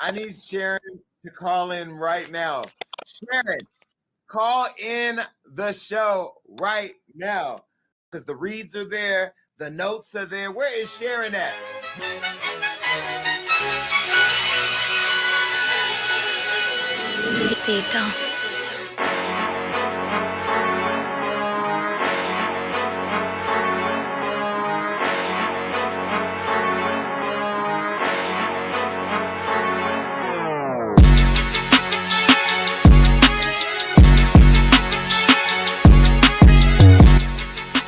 I need Sharyn to call in right now. Sharyn, call in the show right now. Because the reads are there, the notes are there. Where is Sharyn at? Cito.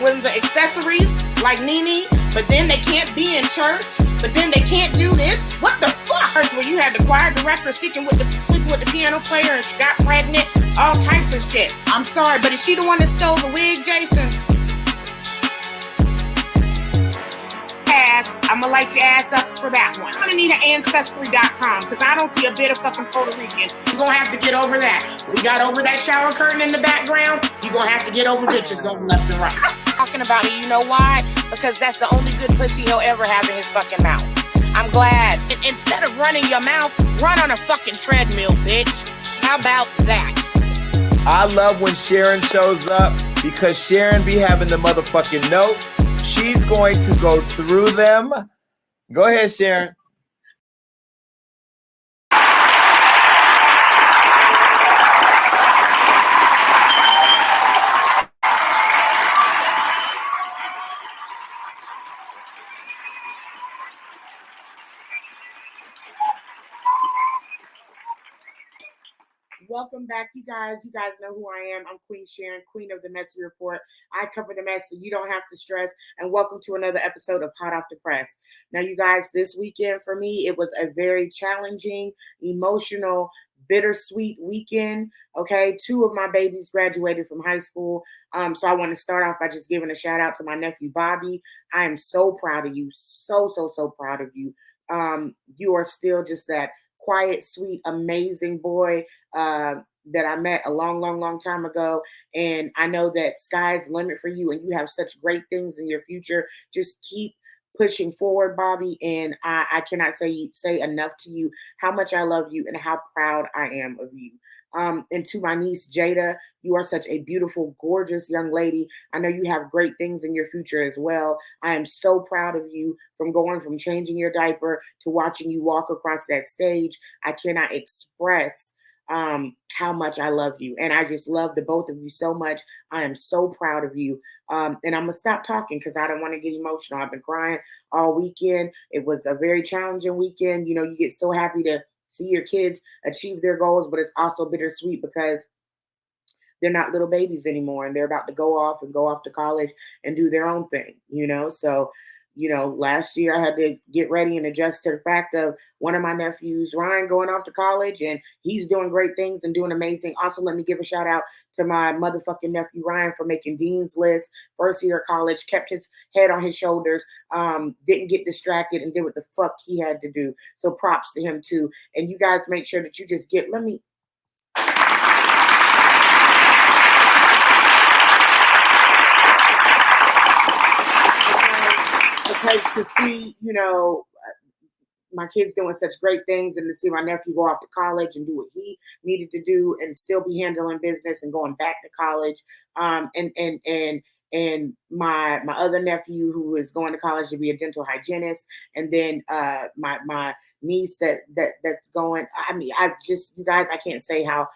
When the accessories like Nene, but then they can't be in church, but then they can't do this. What the fuck? Where you had the choir director sleeping with the piano player and she got pregnant, all types of shit. I'm sorry, but is she the one that stole the wig, Jason? I'm gonna light your ass up for that one. I'm gonna need an ancestry.com because I don't see a bit of fucking Puerto Rican. You're gonna have to get over that. We got over that shower curtain in the background. You're gonna have to get over bitches going left and right. Talking about it, you know why? Because that's the only good pussy he'll ever have in his fucking mouth. I'm glad. Instead of running your mouth, run on a fucking treadmill, bitch. How about that? I love when Sharyn shows up because Sharyn be having the motherfucking notes. She's going to go through them. Go ahead, Sharyn. Welcome back, you guys. You guys know who I am. I'm Queen Sharyn, Queen of the Messy Report. I cover the mess so you don't have to stress. And welcome to another episode of Hot Off the Press. Now, you guys, this weekend for me, it was a very challenging, emotional, bittersweet weekend. Okay, 2 of my babies graduated from high school. So I want to start off by just giving a shout out to my nephew, Bobby. I am so proud of you. So proud of you. You are still just that quiet, sweet, amazing boy that I met a long time ago. And I know that sky's the limit for you and you have such great things in your future. Just keep pushing forward, Bobby. And I cannot say enough to you how much I love you and how proud I am of you. And to my niece, Jada, you are such a beautiful, gorgeous young lady. I know you have great things in your future as well. I am so proud of you from going from changing your diaper to watching you walk across that stage. I cannot express how much I love you. And I just love the both of you so much. I am so proud of you. And I'm going to stop talking because I don't want to get emotional. I've been crying all weekend. It was a very challenging weekend. You know, you get so happy to see your kids achieve their goals, but it's also bittersweet because they're not little babies anymore and they're about to go off to college and do their own thing, you know? So, you know, last year I had to get ready and adjust to the fact of one of my nephews, Ryan, going off to college and he's doing great things and doing amazing. Also, let me give a shout out to my motherfucking nephew, Ryan, for making Dean's List, first year of college, kept his head on his shoulders, didn't get distracted and did what the fuck he had to do. So props to him too. And you guys make sure that you just because to see, you know, my kids doing such great things and to see my nephew go off to college and do what he needed to do and still be handling business and going back to college. And my other nephew who is going to college to be a dental hygienist. And then my niece that's going, I mean, you guys, I can't say how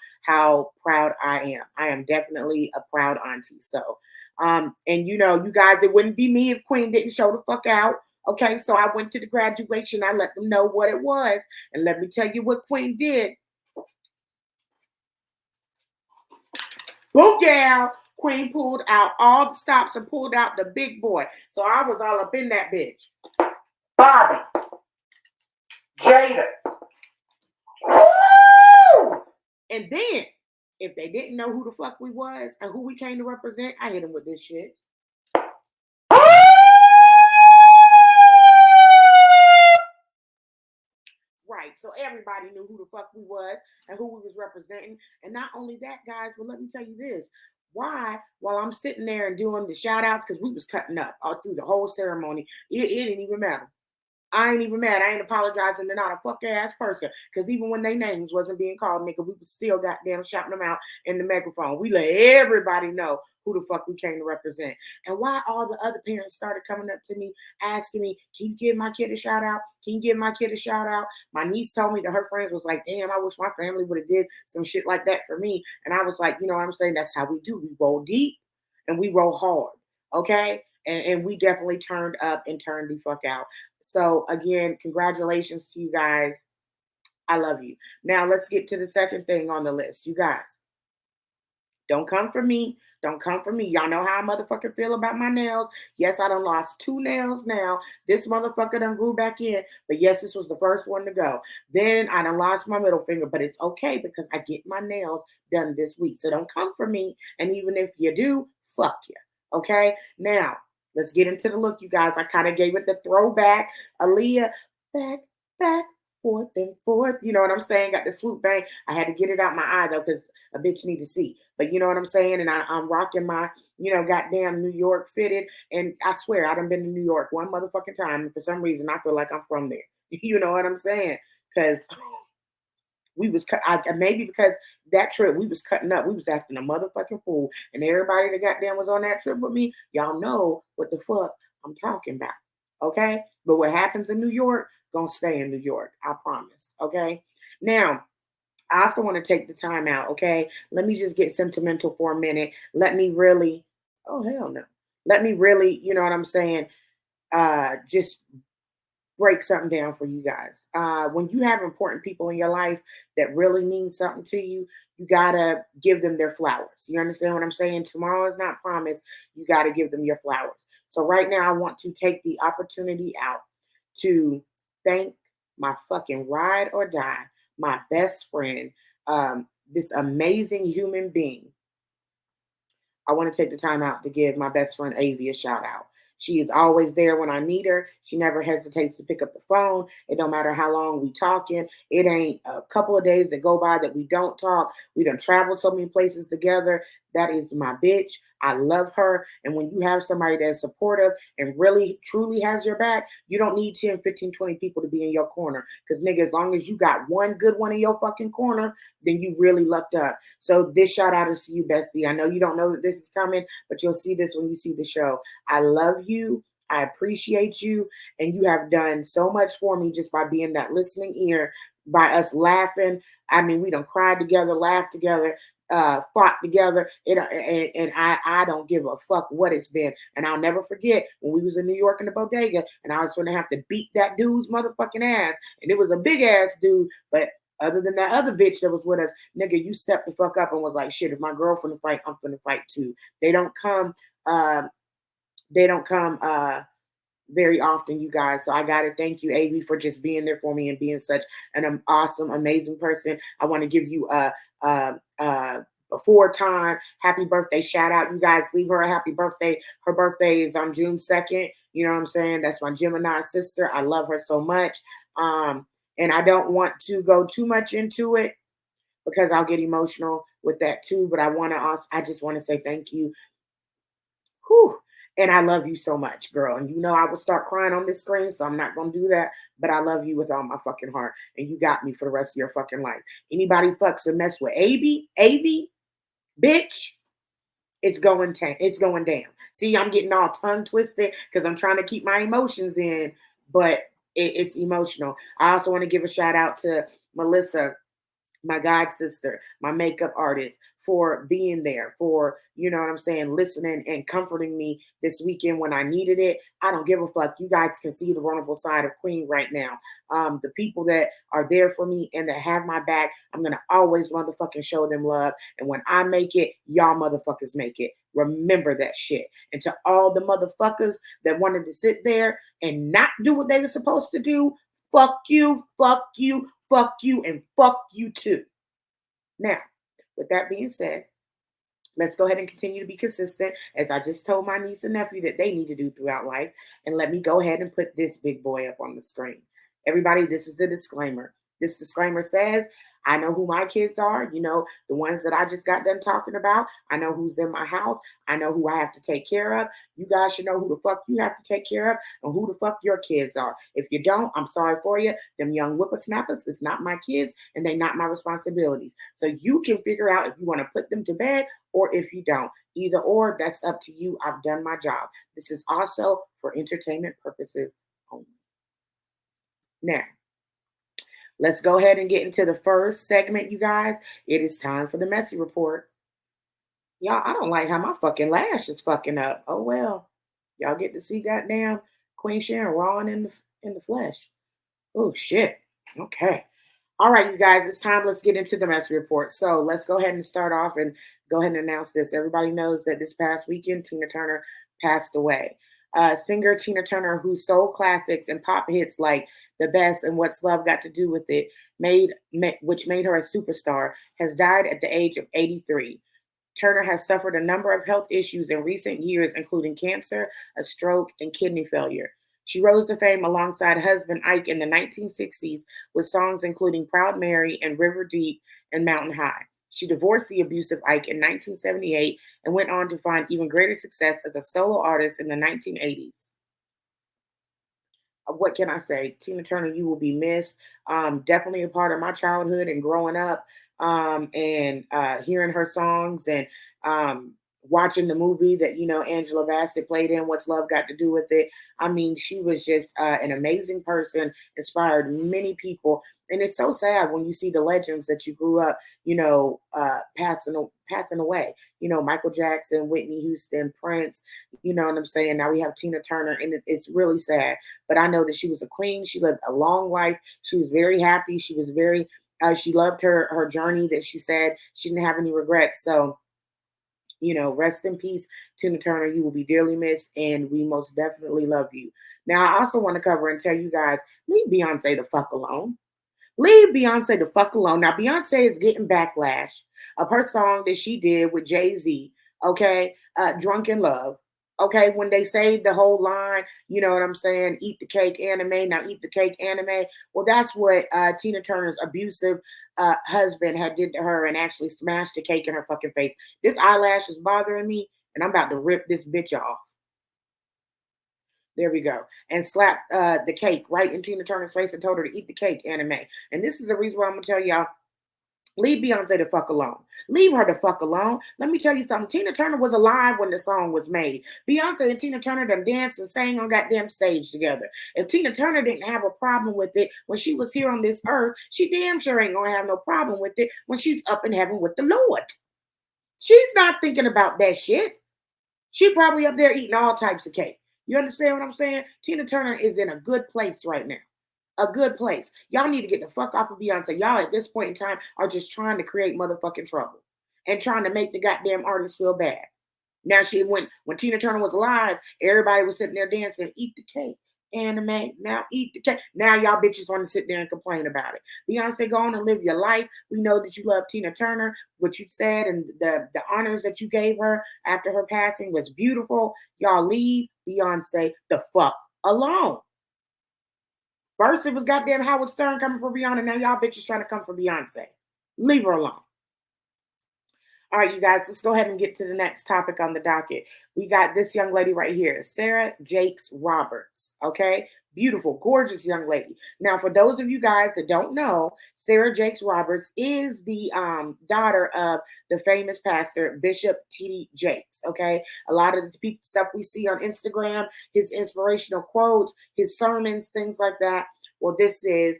proud I am. I am definitely a proud auntie. So, and you know, you guys, it wouldn't be me if Queen didn't show the fuck out. Okay, so I went to the graduation. I let them know what it was. And let me tell you what Queen did. Boom, gal. Queen pulled out all the stops and pulled out the big boy. So I was all up in that bitch. Bobby. Jada. Woo! And then, if they didn't know who the fuck we was and who we came to represent, I hit them with this shit. Right, so everybody knew who the fuck we was and who we was representing. And not only that, guys, but let me tell you this. Why, while I'm sitting there and doing the shout outs, because we was cutting up all through the whole ceremony, it didn't even matter. I ain't even mad. I ain't apologizing. They're not a fuck ass person. Because even when their names wasn't being called, nigga, we was still goddamn shouting them out in the megaphone. We let everybody know who the fuck we came to represent. And why all the other parents started coming up to me, asking me, can you give my kid a shout out? Can you give my kid a shout out? My niece told me that her friends was like, damn, I wish my family would have did some shit like that for me. And I was like, you know what I'm saying? That's how we do. We roll deep and we roll hard. Okay? And we definitely turned up and turned the fuck out. So again, congratulations to you guys. I love you. Now let's get to the second thing on the list. You guys, don't come for me. Don't come for me. Y'all know how I motherfucking feel about my nails. Yes, I done lost 2 nails now. This motherfucker done grew back in. But yes, this was the first one to go. Then I done lost my middle finger. But it's okay because I get my nails done this week. So don't come for me. And even if you do, fuck you. Okay? Now, let's get into the look, you guys. I kind of gave it the throwback. Aaliyah, back, forth and forth. You know what I'm saying? Got the swoop bang. I had to get it out my eye, though, because a bitch need to see. But you know what I'm saying? And I'm rocking my, goddamn New York fitted. And I swear, I done been to New York one motherfucking time. And for some reason, I feel like I'm from there. You know what I'm saying? Because we was maybe because that trip we was cutting up, we was acting a motherfucking fool, and everybody that goddamn was on that trip with me, y'all know what the fuck I'm talking about, okay? But what happens in New York gonna stay in New York, I promise, okay? Now, I also want to take the time out, okay? Let me just get sentimental for a minute. Let me really, oh hell no, let me really, you know what I'm saying? Just break something down for you guys. When you have important people in your life that really mean something to you, you gotta give them their flowers. You understand what I'm saying? Tomorrow is not promised. You gotta give them your flowers. So right now, I want to take the opportunity out to thank my fucking ride or die, my best friend, this amazing human being. I want to take the time out to give my best friend Avi a shout out. She is always there when I need her. She never hesitates to pick up the phone. It don't matter how long we talking. It ain't a couple of days that go by that we don't talk. We done traveled so many places together. That is my bitch. I love her. And when you have somebody that's supportive and really, truly has your back, you don't need 10, 15, 20 people to be in your corner. Because, nigga, as long as you got one good one in your fucking corner, then you really lucked up. So this shout out is to you, bestie. I know you don't know that this is coming, but you'll see this when you see the show. I love you. I appreciate you. And you have done so much for me just by being that listening ear, by us laughing. I mean, we done cried together, laughed together, fought together. And I don't give a fuck what it's been. And I'll never forget when we was in New York in the bodega and I was going to have to beat that dude's motherfucking ass. And it was a big ass dude, but other than that other bitch that was with us, nigga, you stepped the fuck up and was like, shit, if my girlfriend fight, I'm finna fight too. They don't come very often, you guys. So I gotta thank you, Avi, for just being there for me and being such an awesome, amazing person. I want to give you before time happy birthday shout out. You guys leave her a happy birthday. Her birthday is on June 2nd. You know what I'm saying? That's my Gemini sister. I love her so much. And I don't want to go too much into it because I'll get emotional with that too. But I just want to say thank you. Whew. And I love you so much, girl. And you know I will start crying on this screen, so I'm not going to do that. But I love you with all my fucking heart. And you got me for the rest of your fucking life. Anybody fucks and mess with Avi, bitch, it's going down. See, I'm getting all tongue twisted because I'm trying to keep my emotions in, but it's emotional. I also want to give a shout out to Melissa, my god sister, my makeup artist, for being there, for, you know what I'm saying, listening and comforting me this weekend when I needed it. I don't give a fuck. You guys can see the vulnerable side of Queen right now. The people that are there for me and that have my back, I'm going to always motherfucking show them love. And when I make it, y'all motherfuckers make it. Remember that shit. And to all the motherfuckers that wanted to sit there and not do what they were supposed to do, fuck you, fuck you, fuck you, and fuck you too. Now, with that being said, let's go ahead and continue to be consistent, as I just told my niece and nephew that they need to do throughout life. And let me go ahead and put this big boy up on the screen. Everybody, this is the disclaimer. This disclaimer says, I know who my kids are, the ones that I just got done talking about. I know who's in my house. I know who I have to take care of. You guys should know who the fuck you have to take care of and who the fuck your kids are. If you don't, I'm sorry for you. Them young whippersnappers, it's not my kids and they're not my responsibilities. So you can figure out if you want to put them to bed or if you don't. Either or, that's up to you. I've done my job. This is also for entertainment purposes only. Now, let's go ahead and get into the first segment, you guys. It is time for the messy report. Y'all, I don't like how my fucking lash is fucking up. Oh well. Y'all get to see goddamn Queen Sharyn raw and in the flesh. Oh shit. Okay. All right, you guys, it's time. Let's get into the messy report. So let's go ahead and start off and go ahead and announce this. Everybody knows that this past weekend, Tina Turner passed away. Singer Tina Turner, whose soul classics and pop hits like "The Best" and "What's Love Got to Do with It," which made her a superstar, has died at the age of 83. Turner has suffered a number of health issues in recent years, including cancer, a stroke, and kidney failure. She rose to fame alongside husband Ike in the 1960s with songs including Proud Mary and River Deep and Mountain High. She divorced the abusive Ike in 1978 and went on to find even greater success as a solo artist in the 1980s. What can I say? Tina Turner, you will be missed. Definitely a part of my childhood and growing up, and hearing her songs and watching the movie that Angela Bassett played in. What's Love Got to Do with It? I mean, she was just an amazing person, inspired many people, and it's so sad when you see the legends that you grew up, passing away. Michael Jackson, Whitney Houston, Prince. You know what I'm saying? Now we have Tina Turner, and it's really sad. But I know that she was a queen. She lived a long life. She was very happy. She was very. She loved her journey. That she said she didn't have any regrets. So, rest in peace, Tina Turner. You will be dearly missed, and we most definitely love you. Now, I also want to cover and tell you guys, leave Beyonce the fuck alone. Leave Beyonce the fuck alone. Now, Beyonce is getting backlash of her song that she did with Jay-Z, okay? Drunk in Love. Okay, when they say the whole line, you know what I'm saying? Eat the cake anime. Now eat the cake anime. Well, that's what Tina Turner's abusive husband had did to her and actually smashed the cake in her fucking face. This eyelash is bothering me, and I'm about to rip this bitch off. There we go. And slapped the cake right in Tina Turner's face and told her to eat the cake anime. And this is the reason why I'm going to tell y'all, leave Beyonce the fuck alone. Leave her the fuck alone. Let me tell you something. Tina Turner was alive when the song was made. Beyonce and Tina Turner them danced and sang on goddamn stage together. If Tina Turner didn't have a problem with it when she was here on this earth, she damn sure ain't gonna have no problem with it when she's up in heaven with the Lord. She's not thinking about that shit. She probably up there eating all types of cake. You understand what I'm saying? Tina Turner is in a good place right now. A good place. Y'all need to get the fuck off of Beyonce. Y'all at this point in time are just trying to create motherfucking trouble and trying to make the goddamn artist feel bad. Now when Tina Turner was alive, everybody was sitting there dancing, eat the cake, anime, now eat the cake. Now y'all bitches want to sit there and complain about it. Beyonce, go on and live your life. We know that you love Tina Turner. What you said and the honors that you gave her after her passing was beautiful. Y'all leave Beyonce the fuck alone. First, it was goddamn Howard Stern coming for Beyonce. Now y'all bitches trying to come for Beyonce. Leave her alone. All right, you guys, let's go ahead and get to the next topic on the docket. We got this young lady right here, Sarah Jakes Roberts. Okay, beautiful, gorgeous young lady. Now, for those of you guys that don't know, Sarah Jakes Roberts is the daughter of the famous pastor Bishop T.D. Jakes. Okay, a lot of the stuff we see on Instagram, his inspirational quotes, his sermons, things like that. Well, this is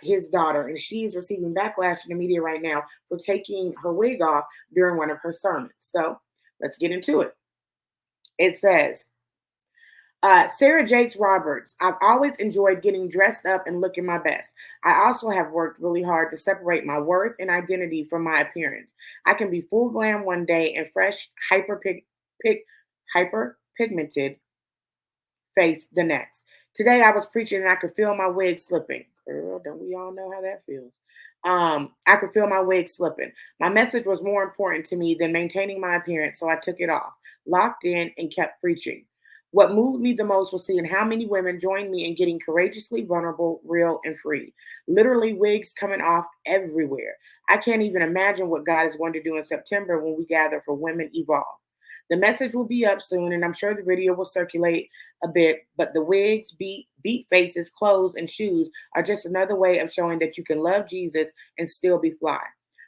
his daughter, and she's receiving backlash in the media right now for taking her wig off during one of her sermons. So let's get into it. It says, Sarah Jakes Roberts, I've always enjoyed getting dressed up and looking my best. I also have worked really hard to separate my worth and identity from my appearance. I can be full glam one day and fresh, hyper pigmented face the next. Today I was preaching and I could feel my wig slipping. Girl, don't we all know how that feels? I could feel my wig slipping. My message was more important to me than maintaining my appearance, so I took it off, locked in, and kept preaching. What moved me the most was seeing how many women joined me in getting courageously vulnerable, real, and free. Literally, wigs coming off everywhere. I can't even imagine what God is going to do in September when we gather for Women Evolve. The message will be up soon, and I'm sure the video will circulate a bit. But the wigs, beat faces, clothes, and shoes are just another way of showing that you can love Jesus and still be fly.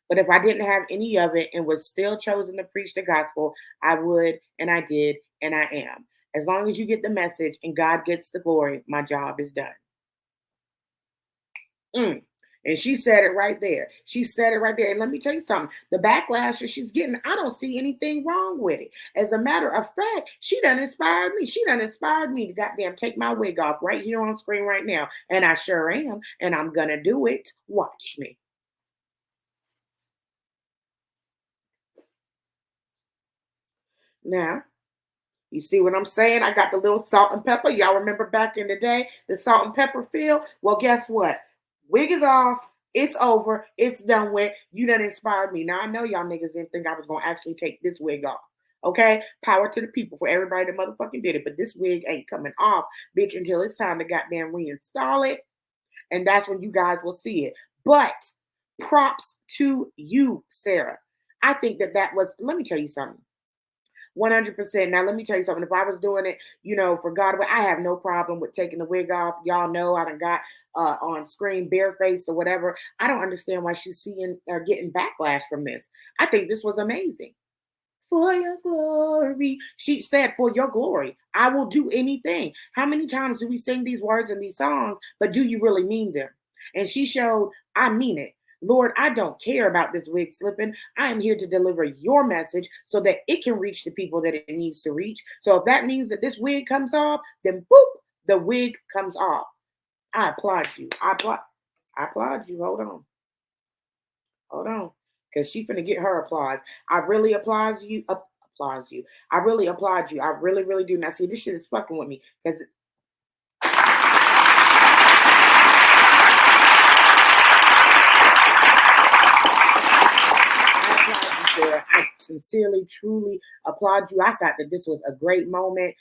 But if I didn't have any of it and was still chosen to preach the gospel, I would, and I did, and I am. As long as you get the message and God gets the glory, my job is done. And she said it right there. She said it right there. And let me tell you something. The backlash that she's getting, I don't see anything wrong with it. As a matter of fact, she done inspired me. She done inspired me to goddamn take my wig off right here on screen right now. And I sure am. And I'm going to do it. Watch me. Now, you see what I'm saying? I got the little salt and pepper. Y'all remember back in the day, the salt and pepper feel? Well, guess what? Wig is off. It's over. It's done with. You done inspired me. Now, I know y'all niggas didn't think I was going to actually take this wig off. Okay? Power to the people for everybody that motherfucking did it. But this wig ain't coming off, bitch, until it's time to goddamn reinstall it. And that's when you guys will see it. But props to you, Sarah. I think that was, let me tell you something. 100%. Now, let me tell you something. If I was doing it, for God, I have no problem with taking the wig off. Y'all know I done got on screen barefaced or whatever. I don't understand why she's seeing or getting backlash from this. I think this was amazing. For your glory. She said, for your glory, I will do anything. How many times do we sing these words in these songs, but do you really mean them? And she showed, I mean it. Lord, I don't care about this wig slipping. I am here to deliver your message so that it can reach the people that it needs to reach. So if that means that this wig comes off, then boop, the wig comes off. I applaud you. I applaud you. Hold on. Because she finna get her applause. I really applaud you. I really applaud you. I really, really do. Now, see, this shit is fucking with me. Because Sarah. I sincerely, truly applaud you. I thought that this was a great moment.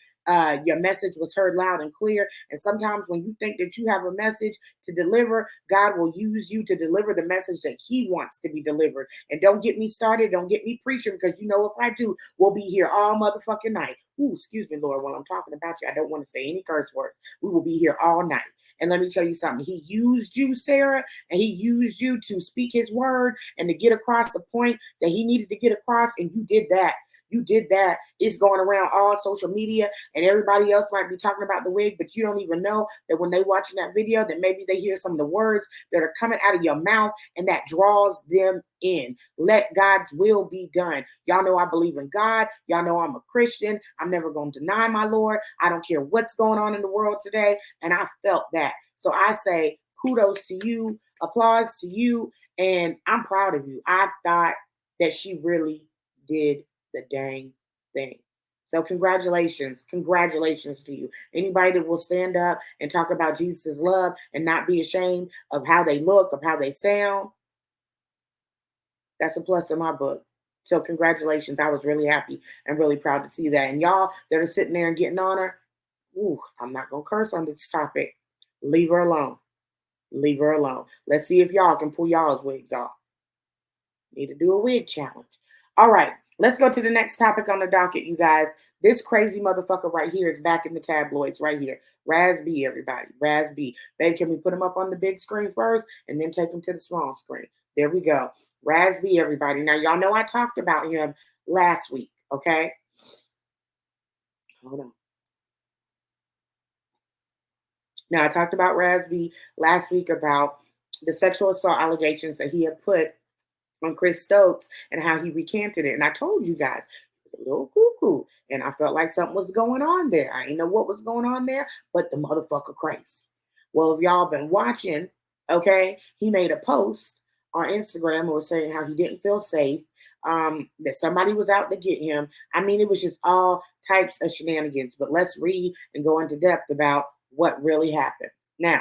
Your message was heard loud and clear. And sometimes when you think that you have a message to deliver, God will use you to deliver the message that he wants to be delivered. And don't get me started. Don't get me preaching, because if I do, we'll be here all motherfucking night. Ooh, excuse me, Lord. When I'm talking about you, I don't want to say any curse words. We will be here all night. And let me tell you something. He used you, Sarah, and he used you to speak his word and to get across the point that he needed to get across. And you did that. You did that. It's going around all social media, and everybody else might be talking about the wig, but you don't even know that when they're watching that video, that maybe they hear some of the words that are coming out of your mouth, and that draws them in. Let God's will be done. Y'all know I believe in God. Y'all know I'm a Christian. I'm never going to deny my Lord. I don't care what's going on in the world today, and I felt that. So I say kudos to you, applause to you, and I'm proud of you. I thought that she really did the dang thing. So congratulations to you. Anybody that will stand up and talk about Jesus' love and not be ashamed of how they look, of how they sound, that's a plus in my book. So congratulations. I was really happy and really proud to see that. And y'all that are sitting there and getting on her, I'm not going to curse on this topic. Leave her alone. Leave her alone. Let's see if y'all can pull y'all's wigs off. Need to do a wig challenge. All right. Let's go to the next topic on the docket, you guys. This crazy motherfucker right here is back in the tabloids right here. Raz B, everybody. Raz B. Babe, can we put him up on the big screen first and then take him to the small screen? There we go. Raz B, everybody. Now, y'all know I talked about him last week, okay? Hold on. Now, I talked about Raz B last week about the sexual assault allegations that he had put on Chris Stokes and how he recanted it. And I told you guys, a little cuckoo. And I felt like something was going on there. I didn't know what was going on there, but the motherfucker crazy. Well, if y'all been watching, okay, he made a post on Instagram or saying how he didn't feel safe, that somebody was out to get him. I mean, it was just all types of shenanigans. But let's read and go into depth about what really happened. Now,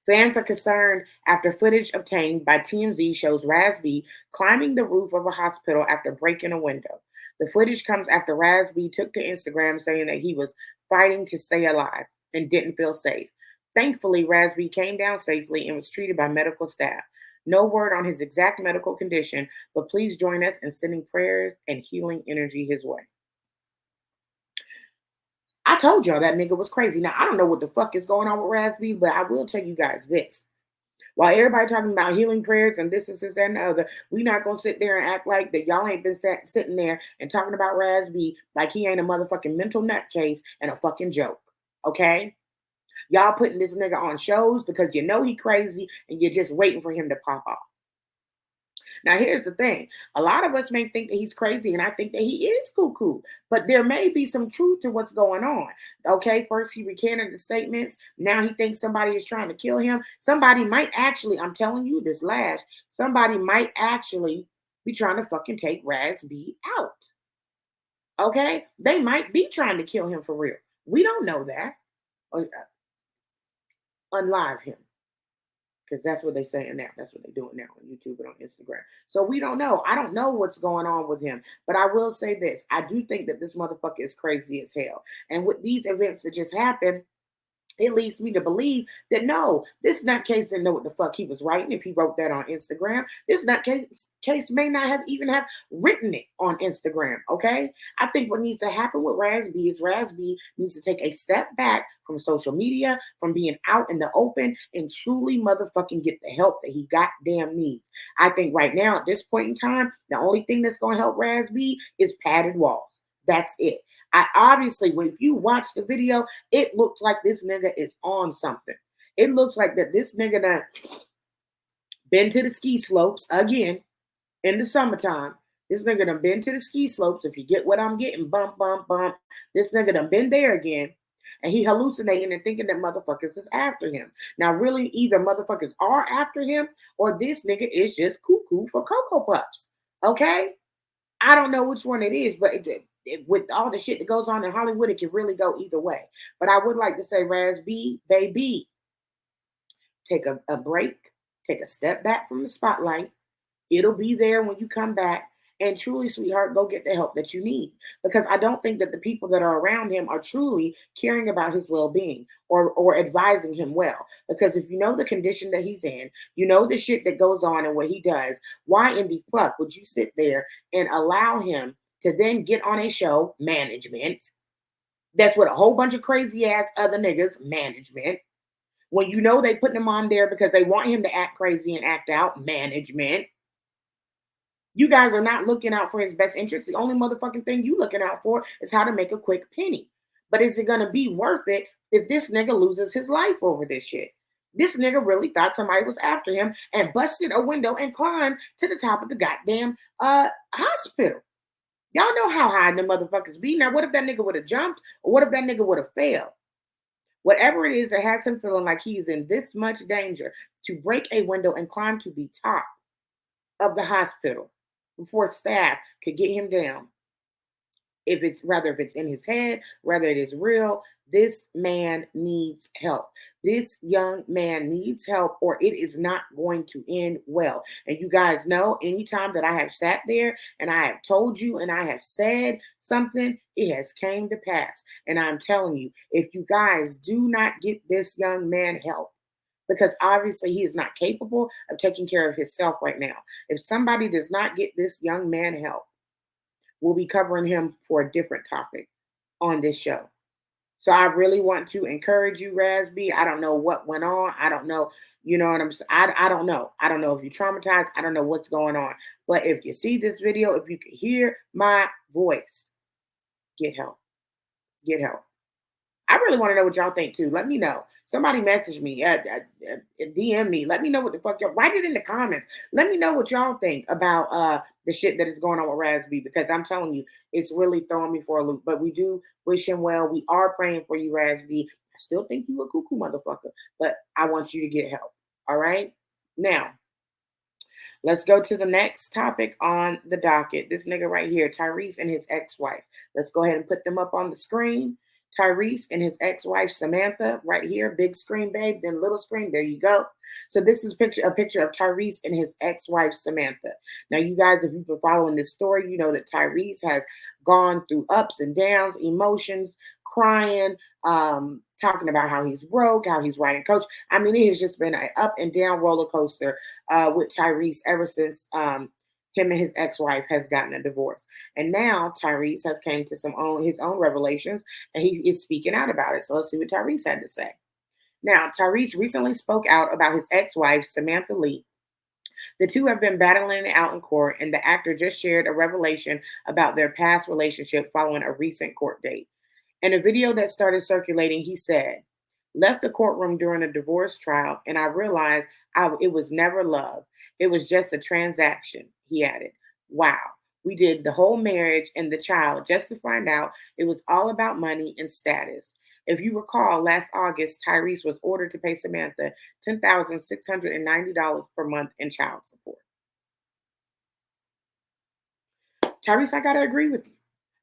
fans are concerned after footage obtained by TMZ shows Raz B climbing the roof of a hospital after breaking a window. The footage comes after Raz B took to Instagram saying that he was fighting to stay alive and didn't feel safe. Thankfully, Raz B came down safely and was treated by medical staff. No word on his exact medical condition, but please join us in sending prayers and healing energy his way. I told y'all that nigga was crazy. Now, I don't know what the fuck is going on with Raz B, but I will tell you guys this. While everybody talking about healing prayers and this, that, and the other, we not going to sit there and act like that y'all ain't been sitting there and talking about Raz B like he ain't a motherfucking mental nutcase and a fucking joke, okay? Y'all putting this nigga on shows because you know he crazy and you're just waiting for him to pop off. Now, here's the thing. A lot of us may think that he's crazy, and I think that he is cuckoo, but there may be some truth to what's going on. Okay, first he recanted the statements. Now he thinks somebody is trying to kill him. Somebody might actually, I'm telling you this last, somebody might actually be trying to fucking take Raz B out. Okay, they might be trying to kill him for real. We don't know that. Unlive him. Because that's what they're saying now. That's what they're doing now on YouTube and on Instagram. So we don't know. I don't know what's going on with him. But I will say this. I do think that this motherfucker is crazy as hell. And with these events that just happened, it leads me to believe that no, this nutcase didn't know what the fuck he was writing if he wrote that on Instagram. This nutcase may not have even have written it on Instagram, okay? I think what needs to happen with Raz B is Raz B needs to take a step back from social media, from being out in the open, and truly motherfucking get the help that he goddamn needs. I think right now, at this point in time, the only thing that's going to help Raz B is padded walls. That's it. I obviously, if you watch the video, it looks like this nigga is on something. It looks like that this nigga done been to the ski slopes again in the summertime. This nigga done been to the ski slopes. If you get what I'm getting, bump, bump, bump. This nigga done been there again. And he hallucinating and thinking that motherfuckers is after him. Now, really, either motherfuckers are after him or this nigga is just cuckoo for Cocoa Puffs. Okay? I don't know which one it is, but with all the shit that goes on in Hollywood, it can really go either way. But I would like to say, Raz B, baby, take a break, take a step back from the spotlight. It'll be there when you come back. And truly, sweetheart, go get the help that you need. Because I don't think that the people that are around him are truly caring about his well-being or advising him well. Because if you know the condition that he's in, you know the shit that goes on and what he does, why in the fuck would you sit there and allow him to then get on a show, management, that's what a whole bunch of crazy ass other niggas, management, when you know they putting him on there because they want him to act crazy and act out, management. You guys are not looking out for his best interest. The only motherfucking thing you looking out for is how to make a quick penny. But is it going to be worth it if this nigga loses his life over this shit? This nigga really thought somebody was after him and busted a window and climbed to the top of the goddamn hospital. Y'all know how high the motherfuckers be. Now, what if that nigga would have jumped? Or what if that nigga would have failed? Whatever it is that has him feeling like he's in this much danger to break a window and climb to the top of the hospital before staff could get him down. If it's in his head, whether it is real, this man needs help. This young man needs help or it is not going to end well. And you guys know, anytime that I have sat there and I have told you and I have said something, it has came to pass. And I'm telling you, if you guys do not get this young man help, because obviously he is not capable of taking care of himself right now. If somebody does not get this young man help, we'll be covering him for a different topic on this show. So I really want to encourage you, Raz B. I don't know what went on. I don't know. You know what I'm saying? I don't know. I don't know if you're traumatized. I don't know what's going on. But if you see this video, if you can hear my voice, get help. Get help. I really want to know what y'all think too. Let me know. Somebody message me, DM me. Let me know what the fuck y'all. Write it in the comments. Let me know what y'all think about the shit that is going on with Raz B, because I'm telling you, it's really throwing me for a loop. But we do wish him well. We are praying for you, Raz B. I still think you a cuckoo motherfucker, but I want you to get help. All right? Now, let's go to the next topic on the docket. This nigga right here, Tyrese and his ex-wife. Let's go ahead and put them up on the screen. Tyrese and his ex-wife Samantha, right here, big screen, babe, then little screen. There you go. So this is a picture of Tyrese and his ex-wife Samantha. Now, you guys, if you've been following this story, you know that Tyrese has gone through ups and downs, emotions, crying, talking about how he's broke, how he's riding coach. I mean, it has just been an up and down roller coaster with Tyrese ever since him and his ex-wife has gotten a divorce. And now Tyrese has came to his own revelations, and he is speaking out about it. So let's see what Tyrese had to say. Now, Tyrese recently spoke out about his ex-wife, Samantha Lee. The two have been battling it out in court, and the actor just shared a revelation about their past relationship following a recent court date. In a video that started circulating, he said, "Left the courtroom during a divorce trial, and I realized it was never love. It was just a transaction," he added. "Wow. We did the whole marriage and the child just to find out it was all about money and status." If you recall, last August, Tyrese was ordered to pay Samantha $10,690 per month in child support. Tyrese, I gotta agree with you.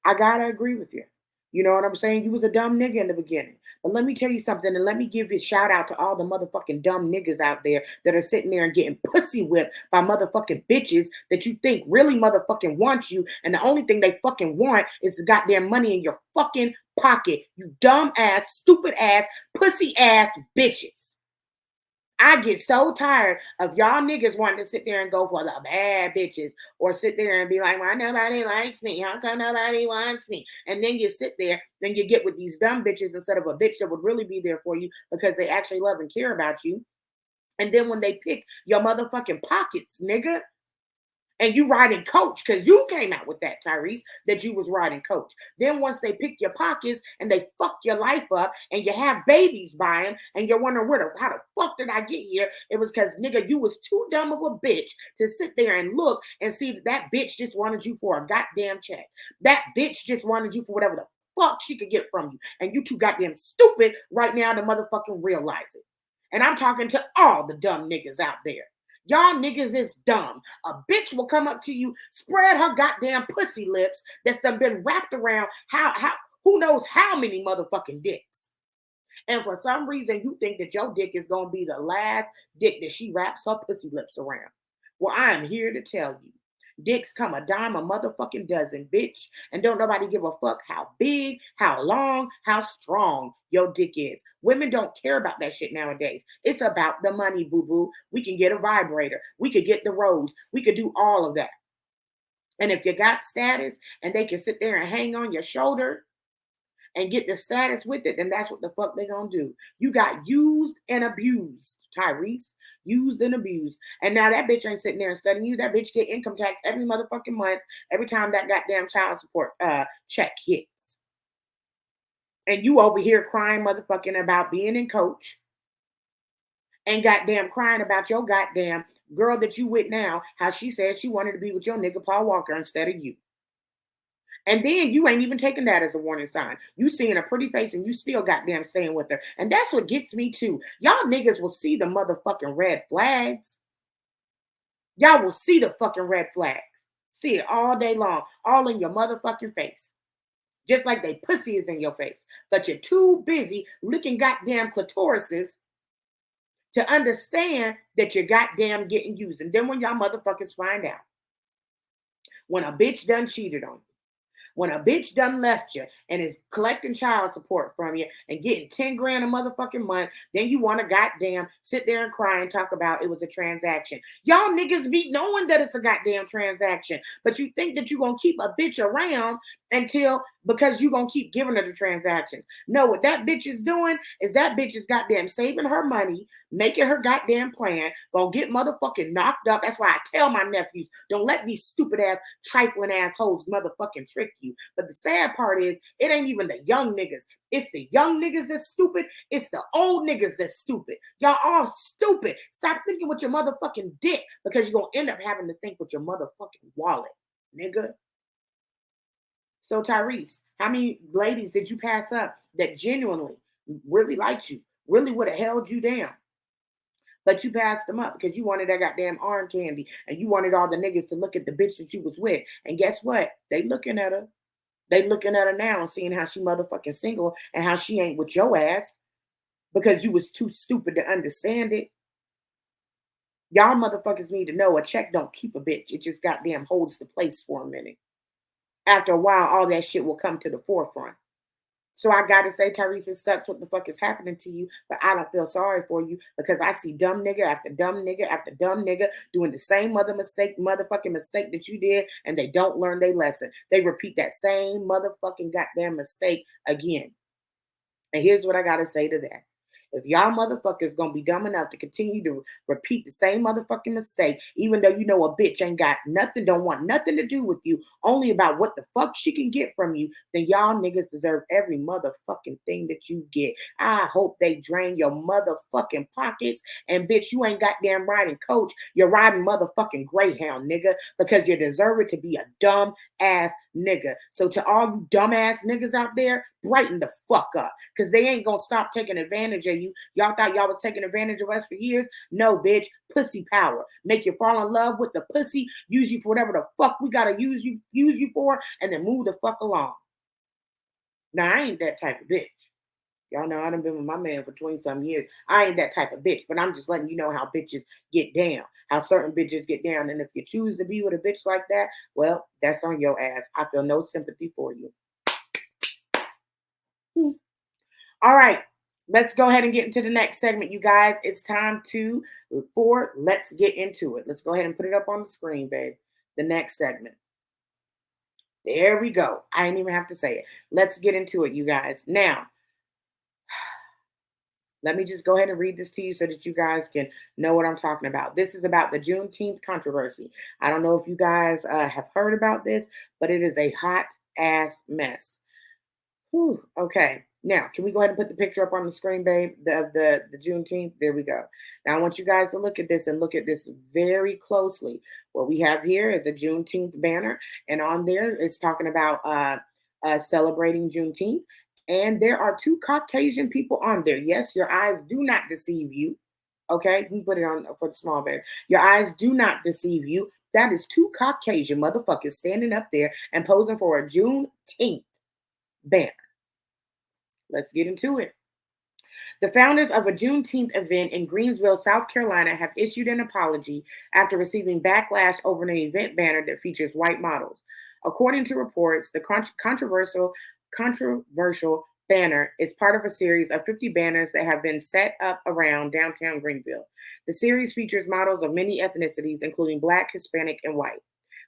I gotta agree with you. You know what I'm saying? You was a dumb nigga in the beginning. But let me tell you something, and let me give a shout out to all the motherfucking dumb niggas out there that are sitting there and getting pussy whipped by motherfucking bitches that you think really motherfucking want you, and the only thing they fucking want is the goddamn money in your fucking pocket. You dumb ass, stupid ass, pussy ass bitches. I get so tired of y'all niggas wanting to sit there and go for the bad bitches or sit there and be like, "Why nobody likes me? How come nobody wants me?" And then you sit there, then you get with these dumb bitches instead of a bitch that would really be there for you because they actually love and care about you. And then when they pick your motherfucking pockets, nigga, and you riding coach, because you came out with that, Tyrese, that you was riding coach. Then once they pick your pockets and they fuck your life up and you have babies by them and you're wondering how the fuck did I get here? It was because, nigga, you was too dumb of a bitch to sit there and look and see that bitch just wanted you for a goddamn check. That bitch just wanted you for whatever the fuck she could get from you. And you too goddamn stupid right now to motherfucking realize it. And I'm talking to all the dumb niggas out there. Y'all niggas is dumb. A bitch will come up to you, spread her goddamn pussy lips that's done been wrapped around who knows how many motherfucking dicks. And for some reason, you think that your dick is going to be the last dick that she wraps her pussy lips around. Well, I am here to tell you. Dicks come a dime a motherfucking dozen, bitch. And don't nobody give a fuck how big, how long, how strong your dick is. Women don't care about that shit nowadays. It's about the money, boo-boo. We can get a vibrator. We could get the rose. We could do all of that. And if you got status and they can sit there and hang on your shoulder and get the status with it, then that's what the fuck they gonna do. You got used and abused, Tyrese. Used and abused. And now that bitch ain't sitting there and studying you. That bitch get income tax every motherfucking month, every time that goddamn child support check hits. And you over here crying motherfucking about being in coach and goddamn crying about your goddamn girl that you with now, how she said she wanted to be with your nigga Paul Walker instead of you. And then you ain't even taking that as a warning sign. You seeing a pretty face and you still goddamn staying with her. And that's what gets me too. Y'all niggas will see the motherfucking red flags. Y'all will see the fucking red flags. See it all day long, all in your motherfucking face. Just like they pussy is in your face. But you're too busy licking goddamn clitorises to understand that you're goddamn getting used. And then when y'all motherfuckers find out, when a bitch done cheated on you, when a bitch done left you and is collecting child support from you and getting 10 grand a motherfucking month, then you want to goddamn sit there and cry and talk about it was a transaction. Y'all niggas be knowing that it's a goddamn transaction, but you think that you're going to keep a bitch around because you're going to keep giving her the transactions. No, what that bitch is doing is that bitch is goddamn saving her money, making her goddamn plan, gonna get motherfucking knocked up. That's why I tell my nephews, don't let these stupid ass, trifling assholes motherfucking trick you. But the sad part is, it ain't even the young niggas. It's the young niggas that's stupid. It's the old niggas that's stupid. Y'all all stupid. Stop thinking with your motherfucking dick because you're gonna end up having to think with your motherfucking wallet, nigga. So Tyrese, how many ladies did you pass up that genuinely really liked you, really would have held you down? But you passed them up because you wanted that goddamn arm candy and you wanted all the niggas to look at the bitch that you was with. And guess what? They looking at her. They looking at her now and seeing how she motherfucking single and how she ain't with your ass because you was too stupid to understand it. Y'all motherfuckers need to know a check don't keep a bitch. It just goddamn holds the place for a minute. After a while, all that shit will come to the forefront. So I gotta say, Tyrese, it sucks what the fuck is happening to you, but I don't feel sorry for you because I see dumb nigga after dumb nigga after dumb nigga doing the same motherfucking mistake that you did, and they don't learn their lesson. They repeat that same motherfucking goddamn mistake again. And here's what I gotta say to that. If y'all motherfuckers gonna be dumb enough to continue to repeat the same motherfucking mistake, even though you know a bitch ain't got nothing, don't want nothing to do with you, only about what the fuck she can get from you, then y'all niggas deserve every motherfucking thing that you get. I hope they drain your motherfucking pockets. And bitch, you ain't goddamn riding coach. You're riding motherfucking Greyhound, nigga, because you deserve it to be a dumb ass nigga. So to all you dumb ass niggas out there, brighten the fuck up, because they ain't gonna stop taking advantage of you. Y'all thought y'all was taking advantage of us for years? No, bitch. Pussy power. Make you fall in love with the pussy, use you for whatever the fuck we gotta use you for, and then move the fuck along. Now, I ain't that type of bitch. Y'all know I done been with my man for 20-some years. I ain't that type of bitch, but I'm just letting you know how bitches get down, how certain bitches get down. And if you choose to be with a bitch like that, well, that's on your ass. I feel no sympathy for you. All right, let's go ahead and get into the next segment, you guys. It's time let's get into it. Let's go ahead and put it up on the screen, babe. The next segment. There we go. I didn't even have to say it. Let's get into it, you guys. Now, let me just go ahead and read this to you so that you guys can know what I'm talking about. This is about the Juneteenth controversy. I don't know if you guys have heard about this, but it is a hot ass mess. Whew, okay. Now, can we go ahead and put the picture up on the screen, babe, the Juneteenth? There we go. Now, I want you guys to look at this and look at this very closely. What we have here is a Juneteenth banner, and on there it's talking about celebrating Juneteenth. And there are two Caucasian people on there. Yes, your eyes do not deceive you. Okay, you can put it on for the small bear. Your eyes do not deceive you. That is two Caucasian motherfuckers standing up there and posing for a Juneteenth banner. Let's get into it. The founders of a Juneteenth event in Greensville, South Carolina, have issued an apology after receiving backlash over an event banner that features white models. According to reports, the controversial banner is part of a series of 50 banners that have been set up around downtown Greenville. The series features models of many ethnicities, including Black, Hispanic, and white.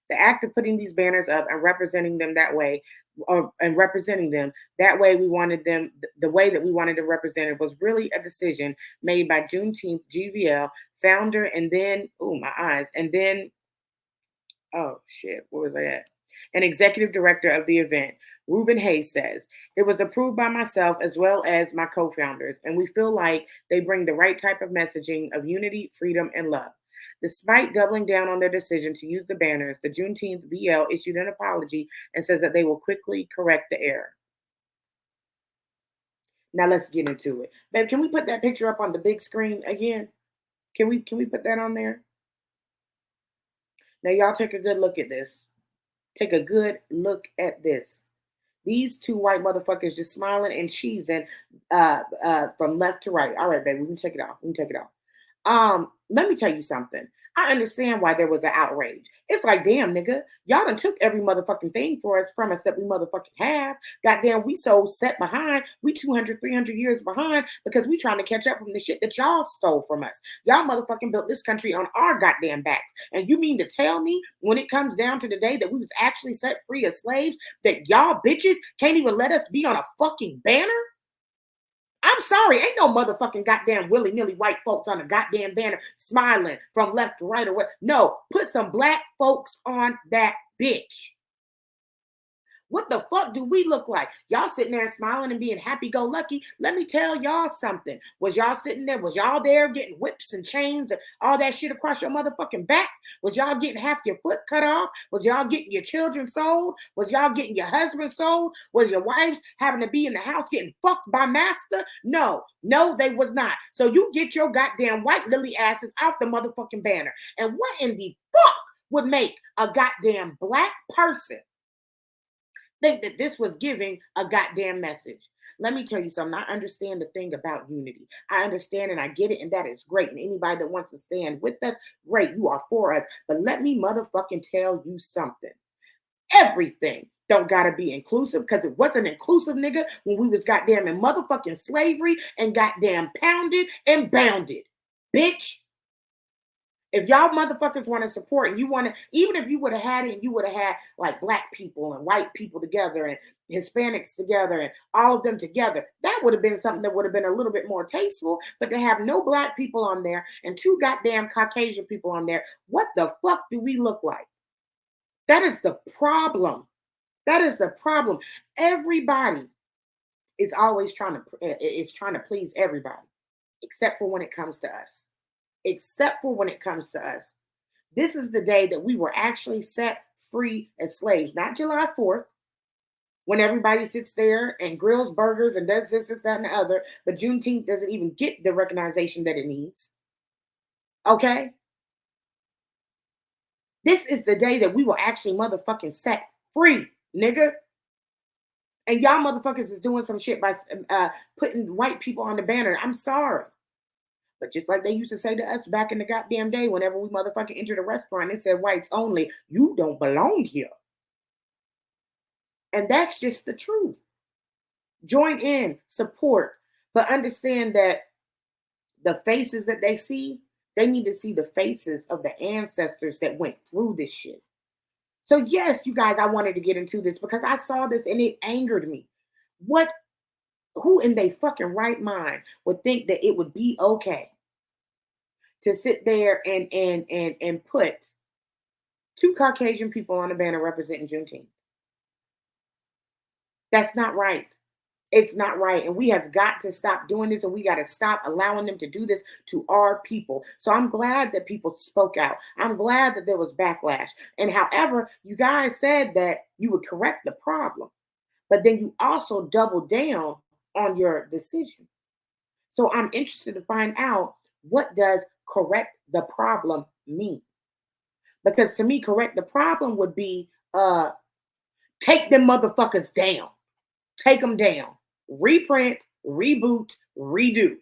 The act of putting these banners up and representing them that way, we wanted them, the way that we wanted to represent it was really a decision made by Juneteenth GVL founder and then, where was I at? An executive director of the event, Reuben Hayes, says, "It was approved by myself as well as my co-founders, and we feel like they bring the right type of messaging of unity, freedom, and love." Despite doubling down on their decision to use the banners, the Juneteenth VL issued an apology and says that they will quickly correct the error. Now let's get into it. Babe, can we put that picture up on the big screen again? Can we put that on there? Now y'all take a good look at this. Take a good look at this. These two white motherfuckers just smiling and cheesing from left to right. All right, baby, we can take it off. Let me tell you something. I understand why there was an outrage. It's like, damn, nigga, y'all done took every motherfucking thing from us that we motherfucking have. Goddamn, we so set behind. We 200, 300 years behind because we trying to catch up from the shit that y'all stole from us. Y'all motherfucking built this country on our goddamn backs. And you mean to tell me when it comes down to the day that we was actually set free as slaves that y'all bitches can't even let us be on a fucking banner? I'm sorry, ain't no motherfucking goddamn willy-nilly white folks on a goddamn banner smiling from left to right or what. No, put some Black folks on that bitch. What the fuck do we look like? Y'all sitting there smiling and being happy-go-lucky. Let me tell y'all something. Was y'all sitting there? Was y'all there getting whips and chains and all that shit across your motherfucking back? Was y'all getting half your foot cut off? Was y'all getting your children sold? Was y'all getting your husband sold? Was your wives having to be in the house getting fucked by master? No, they was not. So you get your goddamn white lily asses off the motherfucking banner. And what in the fuck would make a goddamn Black person think that this was giving a goddamn message? Let me tell you something. I understand the thing about unity. I understand and I get it, and that is great. And anybody that wants to stand with us, great, you are for us. But let me motherfucking tell you something. Everything don't gotta be inclusive, because it wasn't inclusive, nigga, when we was goddamn in motherfucking slavery and goddamn pounded and bounded. Bitch. If y'all motherfuckers want to support and you want to, even if you would have had it and you would have had like black people and white people together and Hispanics together and all of them together, that would have been something that would have been a little bit more tasteful. But to have no black people on there and 2 goddamn Caucasian people on there, what the fuck do we look like? That is the problem. That is the problem. Everybody is always trying to please everybody, except for when it comes to us. Except for when it comes to us. This is the day that we were actually set free as slaves, not July 4th, when everybody sits there and grills burgers and does this, that, and the other, but Juneteenth doesn't even get the recognition that it needs. Okay? This is the day that we were actually motherfucking set free, nigga. And y'all motherfuckers is doing some shit by putting white people on the banner. I'm sorry. But just like they used to say to us back in the goddamn day, whenever we motherfucking entered a restaurant, it said whites only. You don't belong here. And that's just the truth. Join in, support, but understand that the faces that they see, they need to see the faces of the ancestors that went through this shit. So yes, you guys, I wanted to get into this because I saw this and it angered me. Who in their fucking right mind would think that it would be okay to sit there and put 2 Caucasian people on a banner representing Juneteenth? That's not right. It's not right. And we have got to stop doing this, and we got to stop allowing them to do this to our people. So I'm glad that people spoke out. I'm glad that there was backlash. And however, you guys said that you would correct the problem, but then you also doubled down on your decision. So I'm interested to find out, what does correct the problem mean? Because to me, correct the problem would be take them motherfuckers down. Take them down. Reprint, reboot, redo.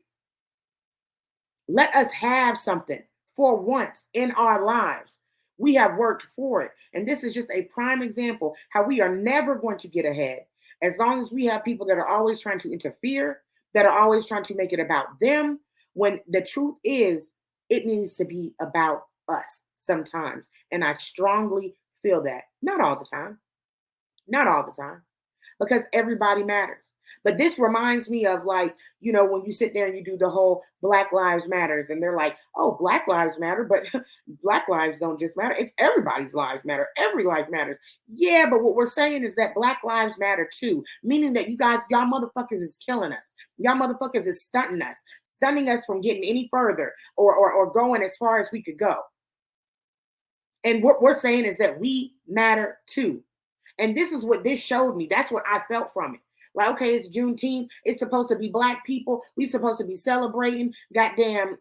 Let us have something for once in our lives. We have worked for it. And this is just a prime example how we are never going to get ahead as long as we have people that are always trying to interfere, that are always trying to make it about them, when the truth is, it needs to be about us sometimes. And I strongly feel that. Not all the time. Not all the time. Because everybody matters. But this reminds me of, like, you know, when you sit there and you do the whole Black Lives Matters, and they're like, oh, Black Lives Matter, but Black lives don't just matter. It's everybody's lives matter. Every life matters. Yeah, but what we're saying is that Black lives matter too, meaning that you guys, y'all motherfuckers is killing us. Y'all motherfuckers is stunning us from getting any further or going as far as we could go. And what we're saying is that we matter too. And this is what this showed me. That's what I felt from it. Like, okay, it's Juneteenth. It's supposed to be Black people. We're supposed to be celebrating goddamn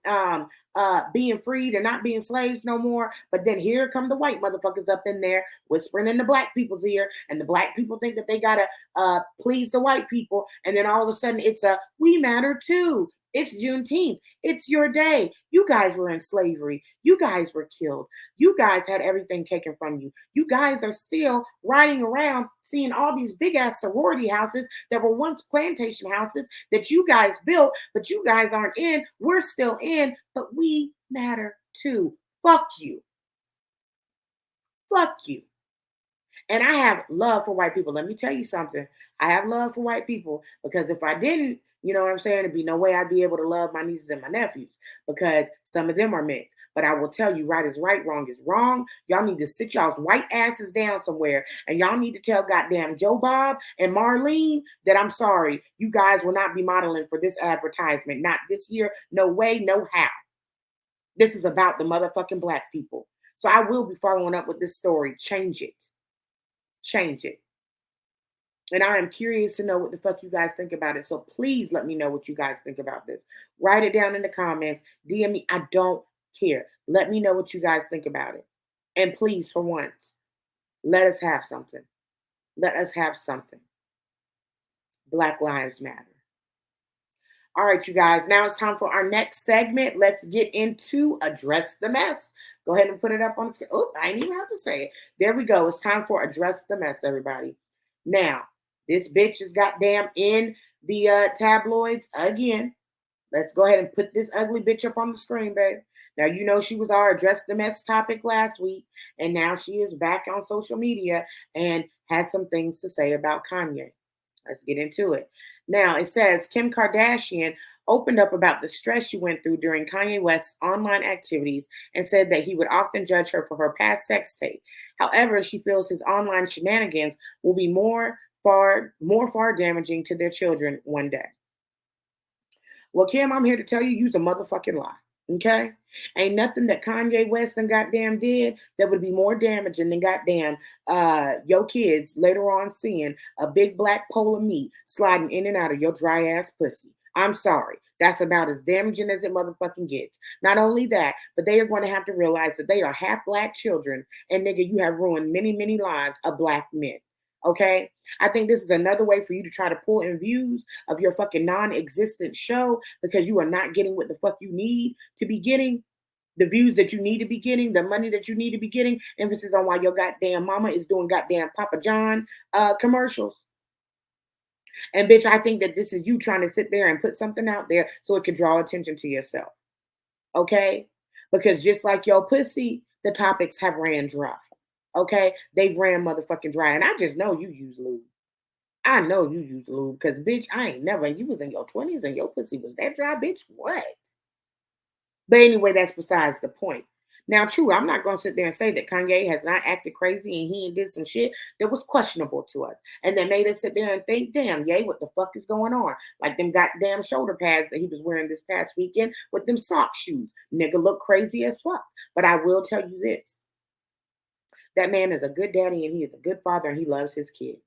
being freed and not being slaves no more. But then here come the white motherfuckers up in there whispering in the Black people's ear. And the Black people think that they got to please the white people. And then all of a sudden it's we matter too. It's Juneteenth. It's your day. You guys were in slavery. You guys were killed. You guys had everything taken from you. You guys are still riding around seeing all these big ass sorority houses that were once plantation houses that you guys built, but you guys aren't in. We're still in, but we matter too. Fuck you. Fuck you. And I have love for white people. Let me tell you something. I have love for white people, because if I didn't, you know what I'm saying, there'd be no way I'd be able to love my nieces and my nephews, because some of them are mixed. But I will tell you, right is right, wrong is wrong. Y'all need to sit y'all's white asses down somewhere, and y'all need to tell goddamn Joe Bob and Marlene that I'm sorry, you guys will not be modeling for this advertisement. Not this year. No way, no how. This is about the motherfucking Black people. So I will be following up with this story. Change it. Change it. And I am curious to know what the fuck you guys think about it. So please let me know what you guys think about this. Write it down in the comments. DM me. I don't care. Let me know what you guys think about it. And please, for once, let us have something. Let us have something. Black Lives Matter. All right, you guys. Now it's time for our next segment. Let's get into Address the Mess. Go ahead and put it up on the screen. Oh, I didn't even have to say it. There we go. It's time for Address the Mess, everybody. Now, this bitch is goddamn in the tabloids again. Let's go ahead and put this ugly bitch up on the screen, babe. Now, you know she was our address the mess topic last week, and now she is back on social media and has some things to say about Kanye. Let's get into it. Now, it says Kim Kardashian opened up about the stress she went through during Kanye West's online activities and said that he would often judge her for her past sex tape. However, she feels his online shenanigans will be far damaging to their children one day. Well, Kim, I'm here to tell you, you's a motherfucking lie. Okay? Ain't nothing that Kanye West and goddamn did that would be more damaging than goddamn your kids later on seeing a big black pole of meat sliding in and out of your dry ass pussy. I'm sorry. That's about as damaging as it motherfucking gets. Not only that, but they are going to have to realize that they are half black children, and nigga, you have ruined many, many lives of black men. Okay? I think this is another way for you to try to pull in views of your fucking non-existent show because you are not getting what the fuck you need to be getting, the views that you need to be getting, the money that you need to be getting, emphasis on why your goddamn mama is doing goddamn Papa John commercials. And bitch, I think that this is you trying to sit there and put something out there so it could draw attention to yourself. Okay? Because just like your pussy, the topics have ran dry. Okay? They've ran motherfucking dry. And I just know you use lube. I know you use lube because, bitch, I ain't never. You was in your 20s and your pussy was that dry, bitch. What? But anyway, that's besides the point. Now, true, I'm not going to sit there and say that Kanye has not acted crazy and he did some shit that was questionable to us. And that made us sit there and think, damn, yay, what the fuck is going on? Like them goddamn shoulder pads that he was wearing this past weekend with them sock shoes. Nigga look crazy as fuck. But I will tell you this. That man is a good daddy and he is a good father and he loves his kids.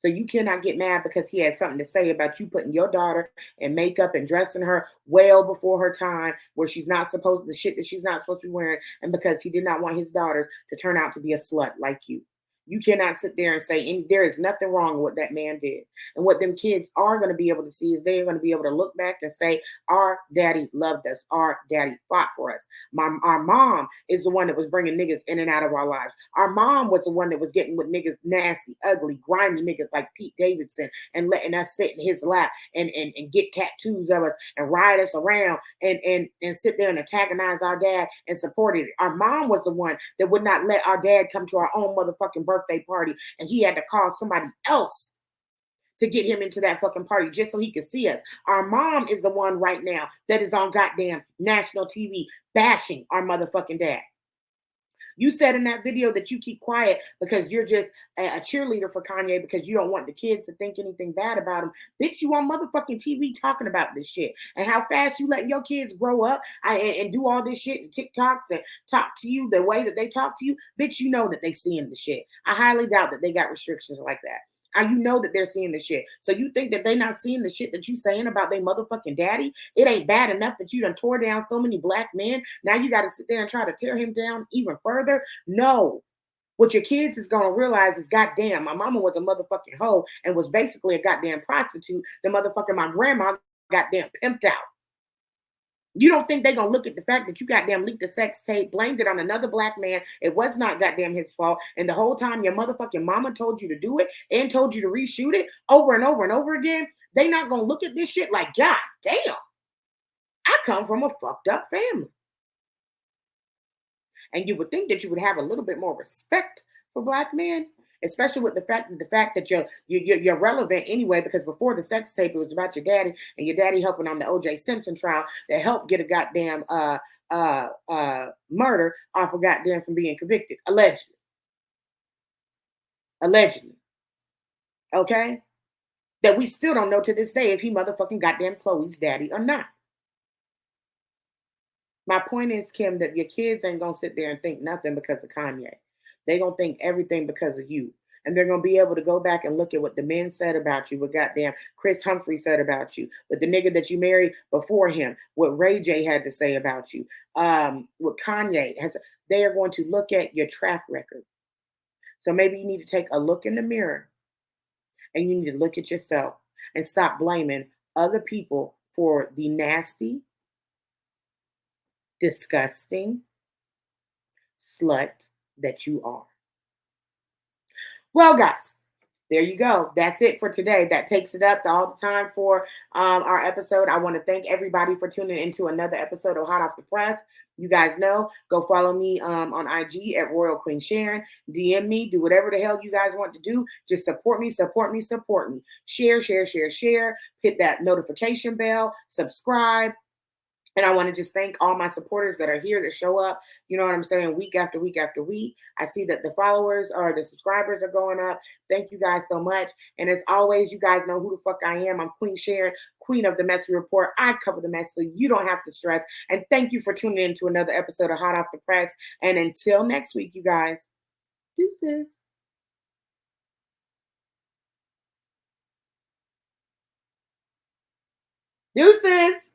So you cannot get mad because he has something to say about you putting your daughter in makeup and dressing her well before her time, where she's not supposed to, the shit that she's not supposed to be wearing, and because he did not want his daughters to turn out to be a slut like you. You cannot sit there and say there is nothing wrong with what that man did. And what them kids are going to be able to see is they're going to be able to look back and say, our daddy loved us. Our daddy fought for us. Our mom is the one that was bringing niggas in and out of our lives. Our mom was the one that was getting with niggas, nasty, ugly, grimy niggas like Pete Davidson and letting us sit in his lap and get tattoos of us and ride us around and sit there and antagonize our dad and support it. Our mom was the one that would not let our dad come to our own motherfucking birthday party, and he had to call somebody else to get him into that fucking party just so he could see us. Our mom is the one right now that is on goddamn national TV bashing our motherfucking dad. You said in that video that you keep quiet because you're just a cheerleader for Kanye because you don't want the kids to think anything bad about him. Bitch, you on motherfucking TV talking about this shit and how fast you letting your kids grow up and do all this shit and TikToks and talk to you the way that they talk to you. Bitch, you know that they seeing the shit. I highly doubt that they got restrictions like that. And you know that they're seeing the shit. So you think that they not seeing the shit that you saying about their motherfucking daddy? It ain't bad enough that you done tore down so many black men. Now you got to sit there and try to tear him down even further? No. What your kids is going to realize is, goddamn, my mama was a motherfucking hoe and was basically a goddamn prostitute. The motherfucking my grandma goddamn pimped out. You don't think they're going to look at the fact that you goddamn leaked the sex tape, blamed it on another black man. It was not goddamn his fault. And the whole time your motherfucking mama told you to do it and told you to reshoot it over and over and over again. They not going to look at this shit like, God damn, I come from a fucked up family. And you would think that you would have a little bit more respect for black men, especially with the fact that you're relevant anyway, because before the sex tape, it was about your daddy and your daddy helping on the O.J. Simpson trial that helped get a goddamn murder off of goddamn from being convicted, allegedly. Okay? That we still don't know to this day if he motherfucking goddamn Chloe's daddy or not. My point is, Kim, that your kids ain't gonna sit there and think nothing because of Kanye. They gonna think everything because of you. And they're going to be able to go back and look at what the men said about you, what goddamn Chris Humphrey said about you, what the nigga that you married before him, what Ray J had to say about you, what Kanye has. They are going to look at your track record. So maybe you need to take a look in the mirror and you need to look at yourself and stop blaming other people for the nasty, disgusting slut that you are. Well, guys, there you go. That's it for today. That takes it up all the time for our episode. I want to thank everybody for tuning into another episode of Hot Off the Press. You guys know, go follow me on IG at Royal Queen Sharyn. DM me, do whatever the hell you guys want to do. Just support me, support me, support me. Share, share, share, share. Hit that notification bell, subscribe. And I want to just thank all my supporters that are here to show up, you know what I'm saying, week after week after week. I see that the followers or the subscribers are going up. Thank you guys so much. And as always, you guys know who the fuck I am. I'm Queen Sharyn, Queen of the Messy Report. I cover the mess so you don't have to stress. And thank you for tuning in to another episode of Hot Off the Press. And until next week, you guys, deuces. Deuces.